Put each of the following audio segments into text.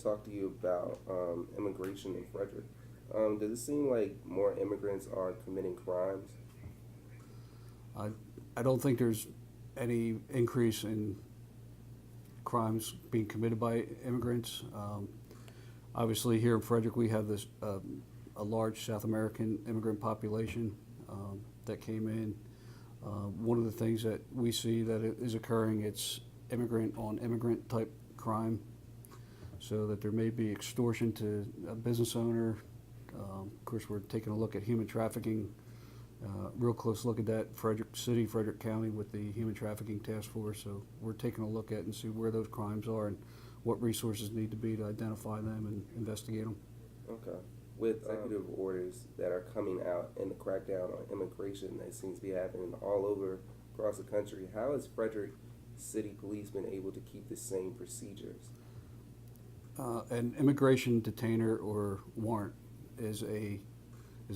talk to you about immigration in Frederick. Does it seem like more immigrants are committing crimes? I, I don't think there's any increase in crimes being committed by immigrants. Obviously, here in Frederick, we have this a large South American immigrant population that came in. One of the things that we see that is occurring, it's immigrant on immigrant type crime, so that there may be extortion to a business owner. Of course, we're taking a look at human trafficking, real close look at that, Frederick City, Frederick County with the Human Trafficking Task Force. So we're taking a look at and see where those crimes are and what resources need to be to identify them and investigate them. Okay. With executive orders that are coming out and the crackdown on immigration that seems to be happening all over across the country, how has Frederick City Police been able to keep the same procedures? An immigration detainer or warrant is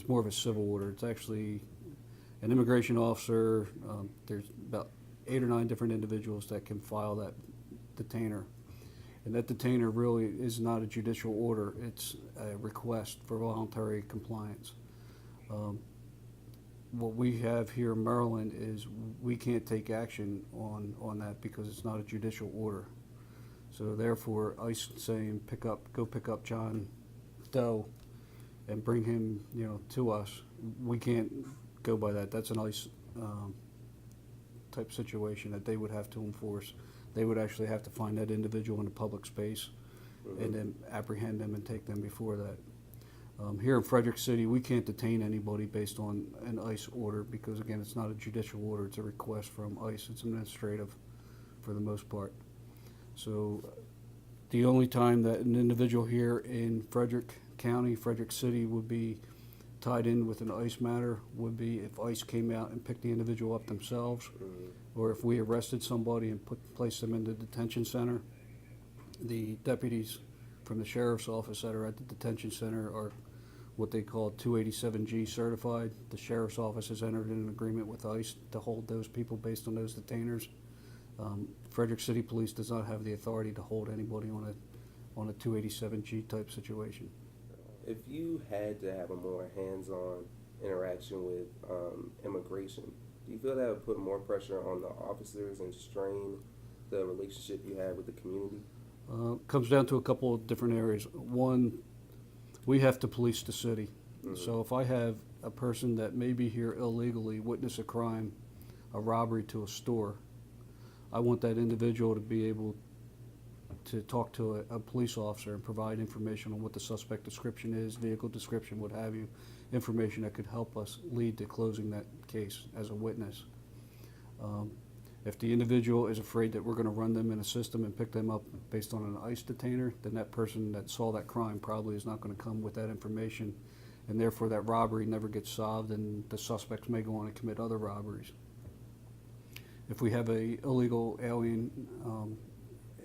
more of a civil order. It's actually an immigration officer. There's about 8 or 9 different individuals that can file that detainer. And that detainer really is not a judicial order. It's a request for voluntary compliance. What we have here in Maryland is we can't take action on that because it's not a judicial order. So therefore, ICE saying go pick up John Doe and bring him, to us. We can't go by that. That's an ICE type situation that they would have to enforce. They would actually have to find that individual in a public space and then apprehend them and take them before that. Here in Frederick City, we can't detain anybody based on an ICE order because, again, it's not a judicial order. It's a request from ICE. It's administrative for the most part. So the only time that an individual here in Frederick County, Frederick City, would be tied in with an ICE matter would be if ICE came out and picked the individual up themselves, or if we arrested somebody and placed them in the detention center. The deputies from the sheriff's office that are at the detention center are what they call 287G certified. The sheriff's office has entered in an agreement with ICE to hold those people based on those detainers. Frederick City Police does not have the authority to hold anybody on a 287G type situation. If you had to have a more hands-on interaction with immigration, do you feel that would put more pressure on the officers and strain the relationship you have with the community? Comes down to a couple of different areas. One, we have to police the city. So if I have a person that may be here illegally witness a crime, a robbery to a store, I want that individual to be able to talk to a police officer and provide information on what the suspect description is, vehicle description, what have you, information that could help us lead to closing that case as a witness. If the individual is afraid that we're going to run them in a system and pick them up based on an ICE detainer, then that person that saw that crime probably is not going to come with that information, and therefore that robbery never gets solved and the suspects may go on and commit other robberies. If we have a illegal alien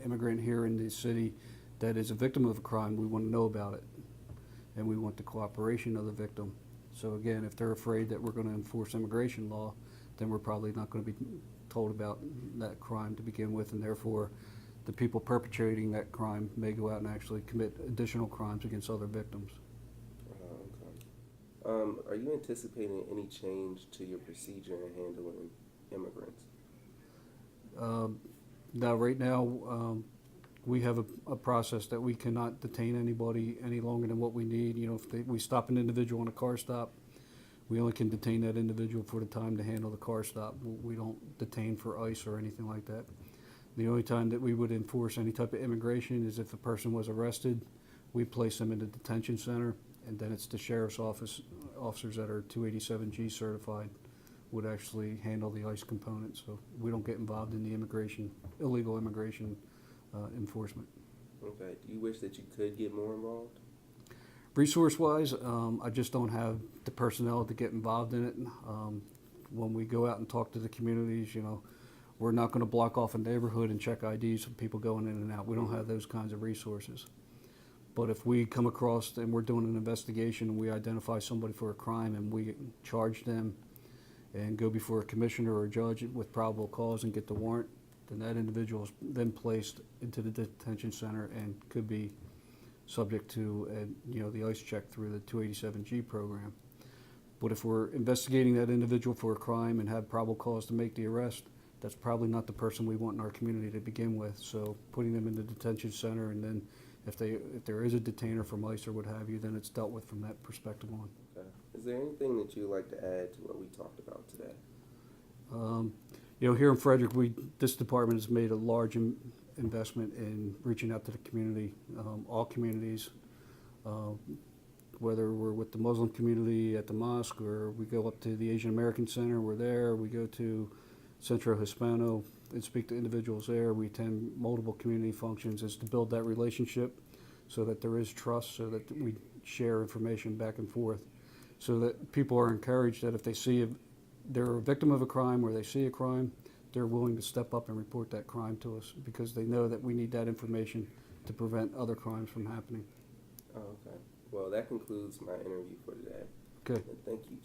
immigrant here in the city that is a victim of a crime, we want to know about it, and we want the cooperation of the victim. So again, if they're afraid that we're going to enforce immigration law, then we're probably not going to be told about that crime to begin with, and therefore the people perpetrating that crime may go out and actually commit additional crimes against other victims. Okay. Are you anticipating any change to your procedure in handling immigrants? Now, right now, we have a process that we cannot detain anybody any longer than what we need. If we stop an individual on a car stop, we only can detain that individual for the time to handle the car stop. We don't detain for ICE or anything like that. The only time that we would enforce any type of immigration is if a person was arrested, we place them in the detention center, and then it's the sheriff's office officers that are 287G certified would actually handle the ICE component. So we don't get involved in the illegal immigration enforcement. Okay. Do you wish that you could get more involved? Resource-wise, I just don't have the personnel to get involved in it. When we go out and talk to the communities, we're not going to block off a neighborhood and check IDs of people going in and out. We don't have those kinds of resources. But if we come across and we're doing an investigation and we identify somebody for a crime and we charge them and go before a commissioner or a judge with probable cause and get the warrant, then that individual is then placed into the detention center and could be subject to, the ICE check through the 287G program. But if we're investigating that individual for a crime and have probable cause to make the arrest, that's probably not the person we want in our community to begin with. So putting them in the detention center, and then if there is a detainer from ICE or what have you, then it's dealt with from that perspective on. Okay. Is there anything that you'd like to add to what we talked about today? Here in Frederick, this department has made a large investment in reaching out to the community, all communities, whether we're with the Muslim community at the mosque, or we go up to the Asian American Center, we're there, we go to Centro Hispano and speak to individuals there. We attend multiple community functions, is to build that relationship so that there is trust, so that we share information back and forth, so that people are encouraged that if they see they're a victim of a crime or they see a crime, they're willing to step up and report that crime to us, because they know that we need that information to prevent other crimes from happening. Oh, okay. Well, that concludes my interview for today. Okay. And thank you.